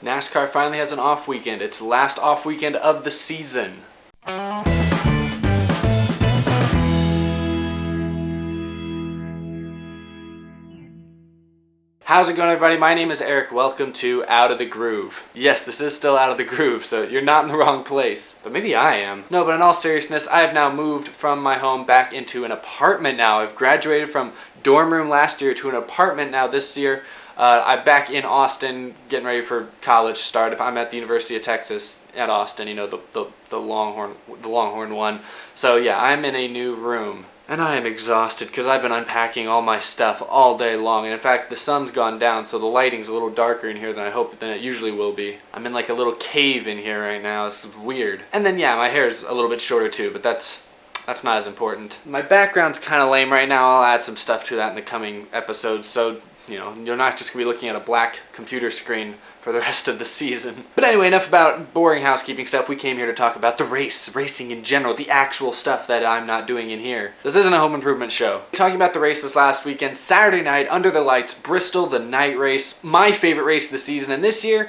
NASCAR finally has an off weekend. It's the last off weekend of the season. How's it going, everybody? My name is Eric. Welcome to Out of the Groove. Yes, this is still Out of the Groove, so you're not in the wrong place. But maybe I am. No, but in all seriousness, I have now moved from my home back into an apartment now. I've graduated from dorm room last year to an apartment now this year. I'm back in Austin, getting ready for college start. If I'm at the University of Texas at Austin, you know, the Longhorn one. So yeah, I'm in a new room. And I am exhausted because I've been unpacking all my stuff all day long. And in fact, the sun's gone down, so the lighting's a little darker in here than I hope than it usually will be. I'm in like a little cave in here right now. It's weird. And then yeah, my hair's a little bit shorter too, but that's not as important. My background's kind of lame right now. I'll add some stuff to that in the coming episodes, so you know, you're not just going to be looking at a black computer screen for the rest of the season. But anyway, enough about boring housekeeping stuff. We came here to talk about the racing in general, the actual stuff that I'm not doing in here. This isn't a home improvement show. Talking about the race this last weekend, Saturday night, under the lights, Bristol, the night race, my favorite race of the season. And this year,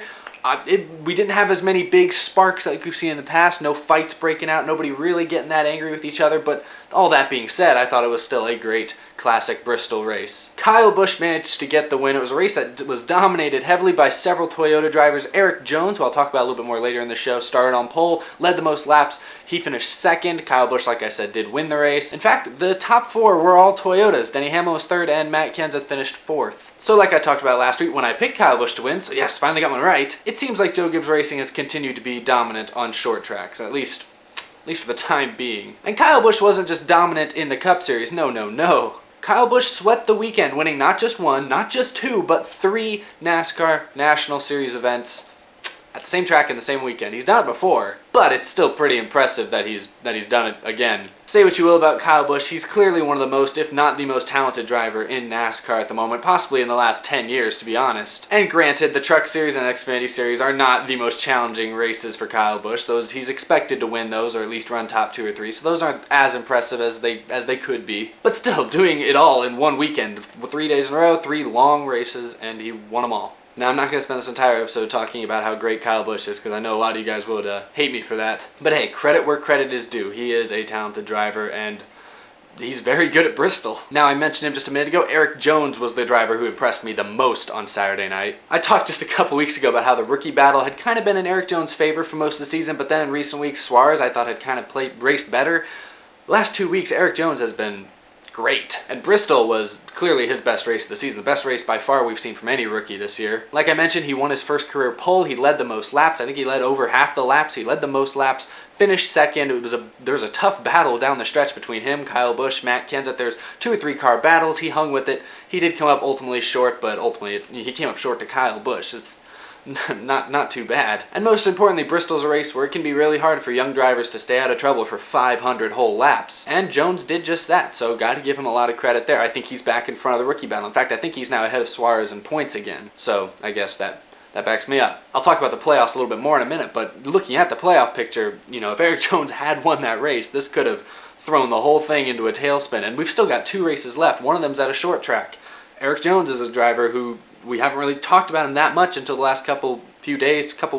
we didn't have as many big sparks like we've seen in the past, no fights breaking out, nobody really getting that angry with each other, but all that being said, I thought it was still a great classic Bristol race. Kyle Busch managed to get the win. It was a race that was dominated heavily by several Toyota drivers. Eric Jones, who I'll talk about a little bit more later in the show, started on pole, led the most laps. He finished second. Kyle Busch, like I said, did win the race. In fact, the top four were all Toyotas. Denny Hamlin was third and Matt Kenseth finished fourth. So like I talked about last week when I picked Kyle Busch to win, so yes, finally got one right, it seems like Joe Gibbs Racing has continued to be dominant on short tracks, at least for the time being. And Kyle Busch wasn't just dominant in the Cup Series, no. Kyle Busch swept the weekend, winning not just one, not just two, but 3 NASCAR National Series events at the same track in the same weekend. He's done it before, but it's still pretty impressive that he's done it again. Say what you will about Kyle Busch, he's clearly one of the most, if not the most talented driver in NASCAR at the moment, possibly in the last 10 years, to be honest. And granted, the Truck Series and Xfinity Series are not the most challenging races for Kyle Busch. He's expected to win those, or at least run top 2 or 3, so those aren't as impressive as they could be. But still, doing it all in one weekend, 3 days in a row, 3 long races, and he won them all. Now, I'm not going to spend this entire episode talking about how great Kyle Busch is, because I know a lot of you guys would hate me for that. But hey, credit where credit is due. He is a talented driver, and he's very good at Bristol. Now, I mentioned him just a minute ago. Eric Jones was the driver who impressed me the most on Saturday night. I talked just a couple weeks ago about how the rookie battle had kind of been in Eric Jones' favor for most of the season, but then in recent weeks, Suarez, I thought, had kind of raced better. The last 2 weeks, Eric Jones has been great. And Bristol was clearly his best race of the season, the best race by far we've seen from any rookie this year. Like I mentioned, he won his first career pole, he led the most laps, I think he led over half the laps, he led the most laps, finished second. There was a tough battle down the stretch between him, Kyle Busch, Matt Kenseth. There's 2 or 3 car battles, he hung with it. He did come up ultimately short, but ultimately he came up short to Kyle Busch. It's not too bad. And most importantly, Bristol's a race where it can be really hard for young drivers to stay out of trouble for 500 whole laps. And Jones did just that, so got to give him a lot of credit there. I think he's back in front of the rookie battle. In fact, I think he's now ahead of Suarez in points again. So I guess that backs me up. I'll talk about the playoffs a little bit more in a minute, but looking at the playoff picture, you know, if Eric Jones had won that race, this could have thrown the whole thing into a tailspin. And we've still got 2 races left. One of them's at a short track. Eric Jones is a driver who we haven't really talked about him that much until the last couple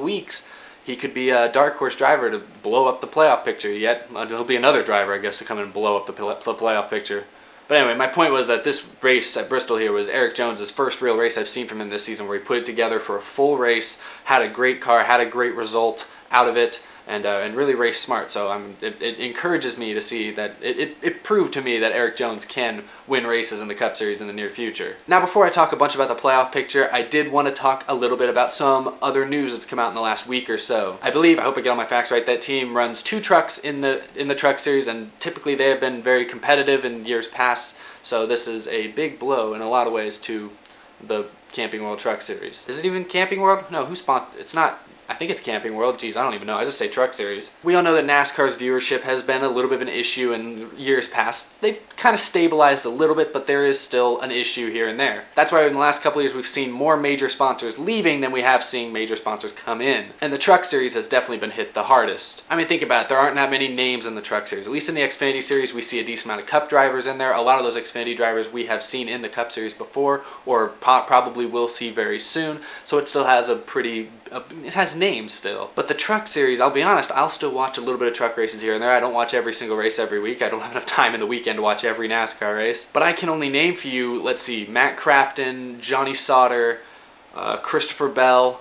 weeks. He could be a dark horse driver to blow up the playoff picture. Yet he'll be another driver, I guess, to come and blow up the playoff picture. But anyway, my point was that this race at Bristol here was Eric Jones' first real race I've seen from him this season, where he put it together for a full race, had a great car, had a great result out of it, and really raced smart. So it encourages me to see that it proved to me that Eric Jones can win races in the Cup Series in the near future. Now, before I talk a bunch about the playoff picture, I did want to talk a little bit about some other news that's come out in the last week or so. I hope I get all my facts right, that team runs 2 trucks in the Truck Series, and typically they have been very competitive in years past. So this is a big blow in a lot of ways to the Camping World Truck Series. Is it even Camping World? No, who's sponsored? It's not. I think it's Camping World. Geez, I don't even know. I just say Truck Series. We all know that NASCAR's viewership has been a little bit of an issue in years past. They've kind of stabilized a little bit, but there is still an issue here and there. That's why in the last couple of years we've seen more major sponsors leaving than we have seen major sponsors come in. And the Truck Series has definitely been hit the hardest. I mean, think about it. There aren't that many names in the Truck Series. At least in the Xfinity Series, we see a decent amount of Cup drivers in there. A lot of those Xfinity drivers we have seen in the Cup Series before, or probably will see very soon. So it still has a pretty it has names still. But the truck series, I'll be honest, I'll still watch a little bit of truck races here and there. I don't watch every single race every week. I don't have enough time in the weekend to watch every NASCAR race. But I can only name for you, let's see, Matt Crafton, Johnny Sauter, Christopher Bell.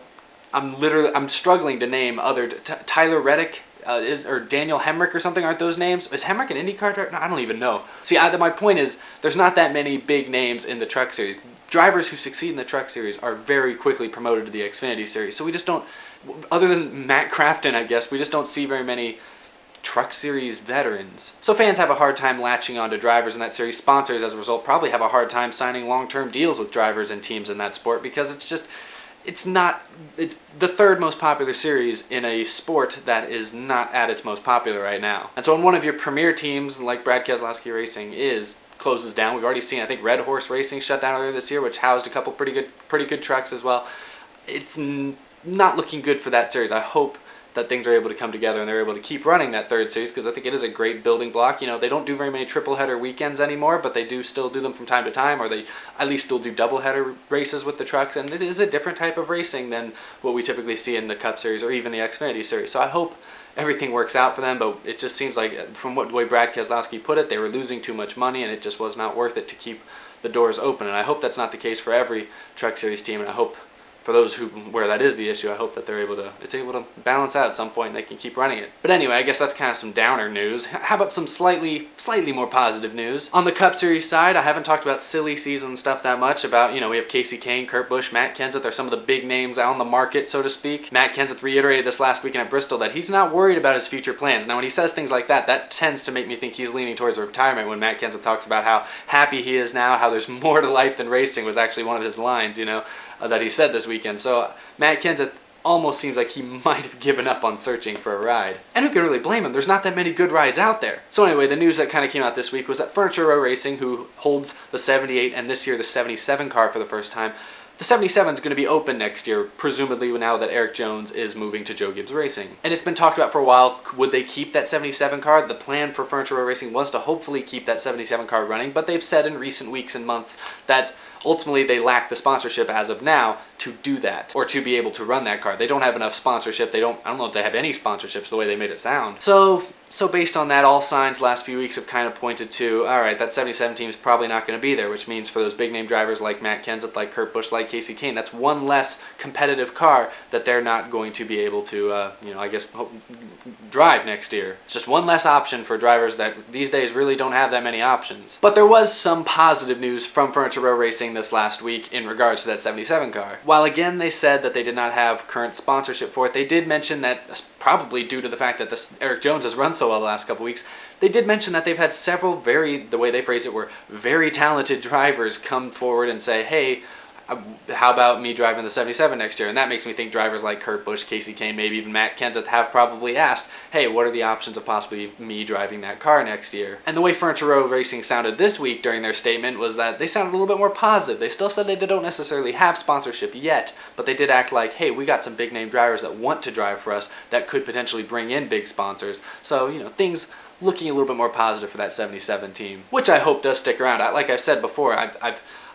I'm struggling to name other Tyler Reddick. Or Daniel Hemrick or something, aren't those names? Is Hemrick an IndyCar driver? No, I don't even know. See, my point is, there's not that many big names in the truck series. Drivers who succeed in the truck series are very quickly promoted to the Xfinity series. So we just don't, other than Matt Crafton, I guess, we just don't see very many truck series veterans. So fans have a hard time latching onto drivers in that series. Sponsors, as a result, probably have a hard time signing long-term deals with drivers and teams in that sport because it's the third most popular series in a sport that is not at its most popular right now. And so when one of your premier teams, like Brad Keselowski Racing, closes down, we've already seen, I think, Red Horse Racing shut down earlier this year, which housed a couple pretty good trucks as well. It's not looking good for that series. I hope that things are able to come together and they're able to keep running that third series because I think it is a great building block. You know, they don't do very many triple header weekends anymore, but they do still do them from time to time, or they at least still do double header races with the trucks, and it is a different type of racing than what we typically see in the Cup Series or even the Xfinity Series. So I hope everything works out for them, but it just seems like, from the way Brad Keselowski put it, they were losing too much money and it just was not worth it to keep the doors open. And I hope that's not the case for every Truck Series team, and I hope for those where that is the issue, I hope that it's able to balance out at some point and they can keep running it. But anyway, I guess that's kind of some downer news. How about some slightly more positive news? On the Cup Series side, I haven't talked about silly season stuff that much. About, we have Casey Kane, Kurt Busch, Matt Kenseth. They're some of the big names on the market, so to speak. Matt Kenseth reiterated this last weekend at Bristol that he's not worried about his future plans. Now, when he says things like that, that tends to make me think he's leaning towards retirement. When Matt Kenseth talks about how happy he is now, how there's more to life than racing, was actually one of his lines, that he said this weekend. So Matt Kenseth almost seems like he might have given up on searching for a ride. And who can really blame him? There's not that many good rides out there. So anyway, the news that kind of came out this week was that Furniture Row Racing, who holds the 78 and this year the 77 car for the first time, the 77 is going to be open next year, presumably now that Eric Jones is moving to Joe Gibbs Racing. And it's been talked about for a while, would they keep that 77 car? The plan for Furniture Row Racing was to hopefully keep that 77 car running, but they've said in recent weeks and months that ultimately they lack the sponsorship as of now to do that, or to be able to run that car. They don't have enough sponsorship. I don't know if they have any sponsorships the way they made it sound. So based on that, all signs last few weeks have kind of pointed to, all right, that 77 team is probably not going to be there, which means for those big name drivers like Matt Kenseth, like Kurt Busch, like Casey Kane, that's one less competitive car that they're not going to be able to, drive next year. It's just one less option for drivers that these days really don't have that many options. But there was some positive news from Furniture Row Racing this last week in regards to that 77 car. While again they said that they did not have current sponsorship for it, they did mention that, probably due to the fact that Eric Jones has run so well the last couple weeks, they did mention that they've had several the way they phrase it, were very talented drivers come forward and say, hey, how about me driving the 77 next year? And that makes me think drivers like Kurt Busch, Casey Kane, maybe even Matt Kenseth have probably asked, hey, what are the options of possibly me driving that car next year? And the way Furniture Row Racing sounded this week during their statement was that they sounded a little bit more positive. They still said they don't necessarily have sponsorship yet, but they did act like, hey, we got some big name drivers that want to drive for us that could potentially bring in big sponsors. So, things looking a little bit more positive for that 77 team, which I hope does stick around. Like I've said before,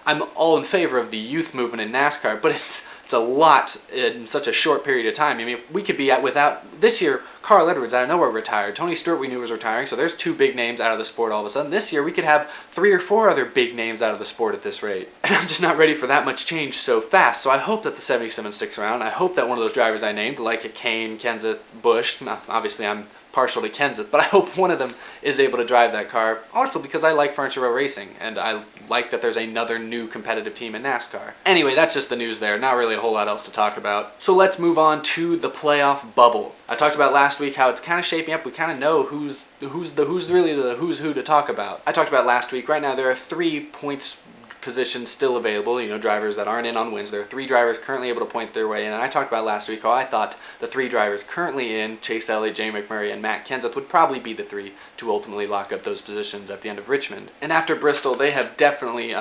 I'm all in favor of the youth movement in NASCAR, but it's a lot in such a short period of time. I mean, if we could be without this year, Carl Edwards out of nowhere retired. Tony Stewart we knew was retiring, so there's two big names out of the sport all of a sudden. This year we could have 3 or 4 other big names out of the sport at this rate. And I'm just not ready for that much change so fast. So I hope that the 77 sticks around. I hope that one of those drivers I named, like a Kane, Kenseth, Busch, obviously I'm partial to Kenseth, but I hope one of them is able to drive that car, also because I like Furniture Row Racing, and I like that there's another new competitive team in NASCAR. Anyway, that's just the news there, not really a whole lot else to talk about. So let's move on to the playoff bubble. I talked about last week how it's kind of shaping up. We kind of know who's really the who's who to talk about. I talked about last week. Right now there are 3 points positions still available, drivers that aren't in on wins. There are 3 drivers currently able to point their way in, and I talked about last week how I thought the 3 drivers currently in, Chase Elliott, Jamie McMurray, and Matt Kenseth, would probably be the 3 to ultimately lock up those positions at the end of Richmond. And after Bristol, they have definitely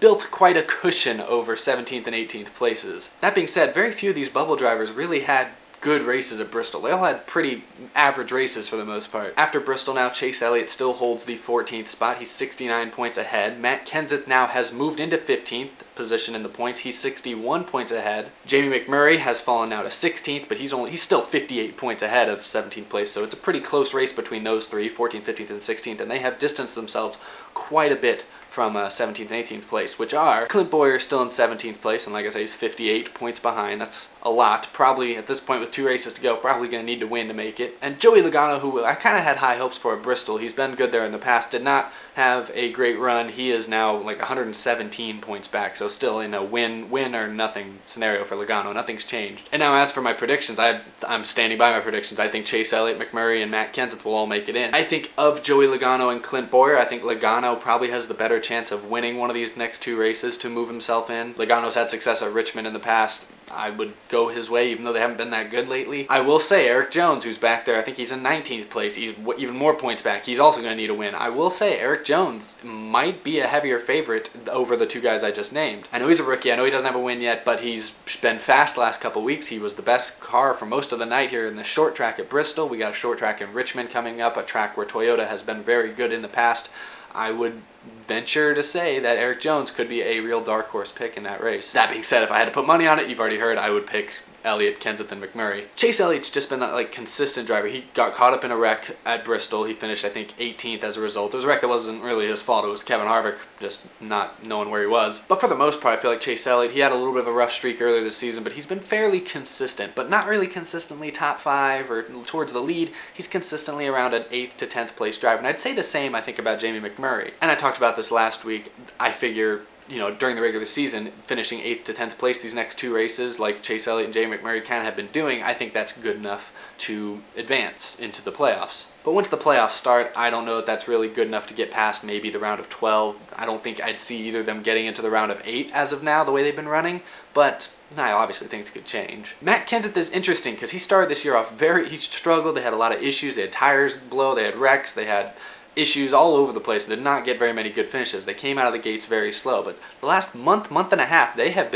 built quite a cushion over 17th and 18th places. That being said, very few of these bubble drivers really had good races at Bristol. They all had pretty average races for the most part. After Bristol now, Chase Elliott still holds the 14th spot. He's 69 points ahead. Matt Kenseth now has moved into 15th position in the points. He's 61 points ahead. Jamie McMurray has fallen now to 16th, but he's still 58 points ahead of 17th place, so it's a pretty close race between those three, 14th, 15th, and 16th, and they have distanced themselves quite a bit from 17th and 18th place, which are Clint Bowyer still in 17th place, and like I say, he's 58 points behind. That's a lot. Probably, at this point with 2 races to go, probably going to need to win to make it. And Joey Logano, who I kind of had high hopes for at Bristol, he's been good there in the past, did not have a great run. He is now like 117 points back, so still in a win or nothing scenario for Logano. Nothing's changed. And now as for my predictions, I'm standing by my predictions. I think Chase Elliott, McMurray, and Matt Kenseth will all make it in. I think of Joey Logano and Clint Bowyer, I think Logano probably has the better chance of winning one of these next 2 races to move himself in. Logano's had success at Richmond in the past. I would go his way, even though they haven't been that good lately. I will say Eric Jones, who's back there, I think he's in 19th place. He's even more points back. He's also going to need a win. I will say Eric Jones might be a heavier favorite over the 2 guys I just named. I know he's a rookie. I know he doesn't have a win yet, but he's been fast the last couple weeks. He was the best car for most of the night here in the short track at Bristol. We got a short track in Richmond coming up, a track where Toyota has been very good in the past. I would venture to say that Eric Jones could be a real dark horse pick in that race. That being said, if I had to put money on it, you've already heard, I would pick Elliott, Kenseth, and McMurray. Chase Elliott's just been a consistent driver. He got caught up in a wreck at Bristol. He finished, I think, 18th as a result. It was a wreck that wasn't really his fault. It was Kevin Harvick just not knowing where he was. But for the most part, I feel like Chase Elliott, he had a little bit of a rough streak earlier this season, but he's been fairly consistent, but not really consistently top 5 or towards the lead. He's consistently around an 8th to 10th place driver. And I'd say the same, I think, about Jamie McMurray. And I talked about this last week. I figure, during the regular season, finishing 8th to 10th place these next 2 races, like Chase Elliott and Jamie McMurray kind of have been doing, I think that's good enough to advance into the playoffs. But once the playoffs start, I don't know if that's really good enough to get past maybe the round of 12. I don't think I'd see either of them getting into the round of 8 as of now, the way they've been running, but I obviously think it could change. Matt Kenseth is interesting because he started this year off he struggled. They had a lot of issues. They had tires blow, they had wrecks, they had issues all over the place. They did not get very many good finishes. They came out of the gates very slow, but the last month and a half, they have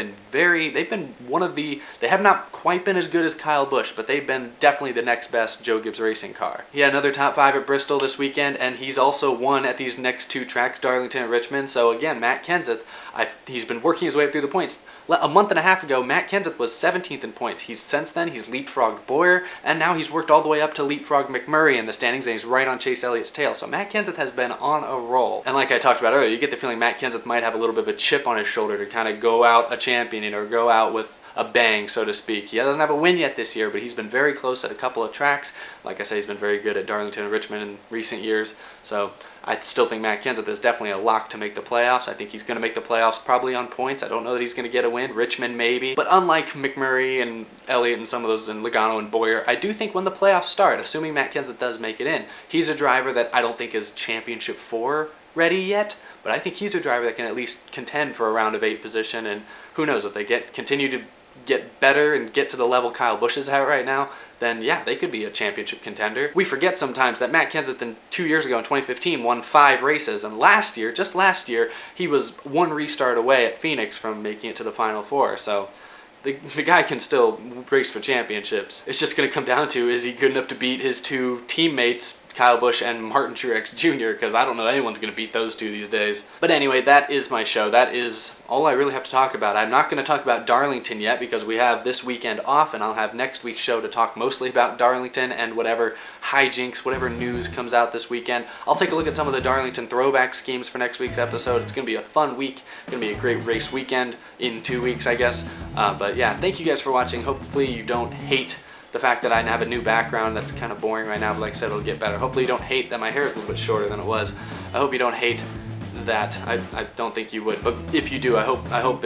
not quite been as good as Kyle Busch, but they've been definitely the next best Joe Gibbs racing car. He had another top 5 at Bristol this weekend, and he's also won at these next 2 tracks, Darlington and Richmond. So again, Matt Kenseth, he's been working his way up through the points. A month and a half ago, Matt Kenseth was 17th in points. Since then, he's leapfrogged Bowyer, and now he's worked all the way up to leapfrog McMurray in the standings, and he's right on Chase Elliott's tail. So Matt Kenseth has been on a roll. And like I talked about earlier, you get the feeling Matt Kenseth might have a little bit of a chip on his shoulder to kind of go out a champion or go out with a bang, so to speak. He doesn't have a win yet this year, but he's been very close at a couple of tracks. Like I say, he's been very good at Darlington and Richmond in recent years. So I still think Matt Kenseth is definitely a lock to make the playoffs. I think he's going to make the playoffs probably on points. I don't know that he's going to get a win. Richmond maybe. But unlike McMurray and Elliott and some of those, and Logano and Bowyer, I do think when the playoffs start, assuming Matt Kenseth does make it in, he's a driver that I don't think is Championship 4 ready yet, but I think he's a driver that can at least contend for a round of 8 position, and who knows, if they continue to get better and get to the level Kyle Busch is at right now, then yeah, they could be a championship contender. We forget sometimes that Matt Kenseth 2 years ago in 2015 won 5 races, and just last year, he was 1 restart away at Phoenix from making it to the Final 4, so the guy can still race for championships. It's just going to come down to, is he good enough to beat his 2 teammates, Kyle Busch and Martin Truex Jr., because I don't know anyone's going to beat those 2 these days. But anyway, that is my show. That is all I really have to talk about. I'm not going to talk about Darlington yet because we have this weekend off, and I'll have next week's show to talk mostly about Darlington and whatever hijinks, whatever news comes out this weekend. I'll take a look at some of the Darlington throwback schemes for next week's episode. It's going to be a fun week. It's going to be a great race weekend in 2 weeks, I guess. But yeah, thank you guys for watching. Hopefully you don't hate the fact that I have a new background that's kind of boring right now, but like I said, it'll get better. Hopefully you don't hate that my hair is a little bit shorter than it was. I hope you don't hate that. I don't think you would, but if you do, I hope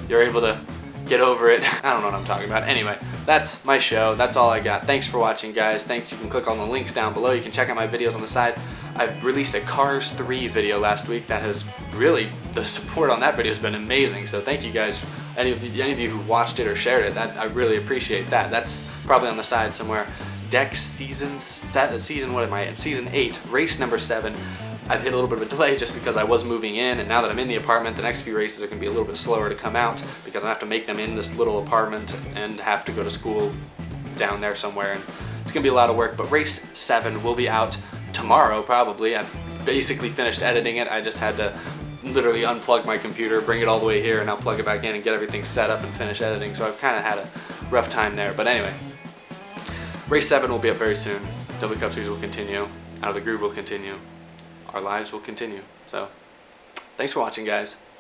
you're able to get over it. I don't know what I'm talking about. Anyway, that's my show. That's all I got. Thanks for watching, guys. Thanks. You can click on the links down below. You can check out my videos on the side. I released a Cars 3 video last week that has really, the support on that video has been amazing, so thank you guys. Any of you who watched it or shared it, I really appreciate that. That's probably on the side somewhere. Dex season 8, race number 7. I've hit a little bit of a delay just because I was moving in, and now that I'm in the apartment, the next few races are going to be a little bit slower to come out because I have to make them in this little apartment and have to go to school down there somewhere, and it's gonna be a lot of work. But race 7 will be out tomorrow probably. I basically finished editing it. I just had to literally unplug my computer, bring it all the way here, and now plug it back in and get everything set up and finish editing. So I've kind of had a rough time there. But anyway, race 7 will be up very soon. W Cup Series will continue. Out of the Groove will continue. Our lives will continue. So thanks for watching, guys.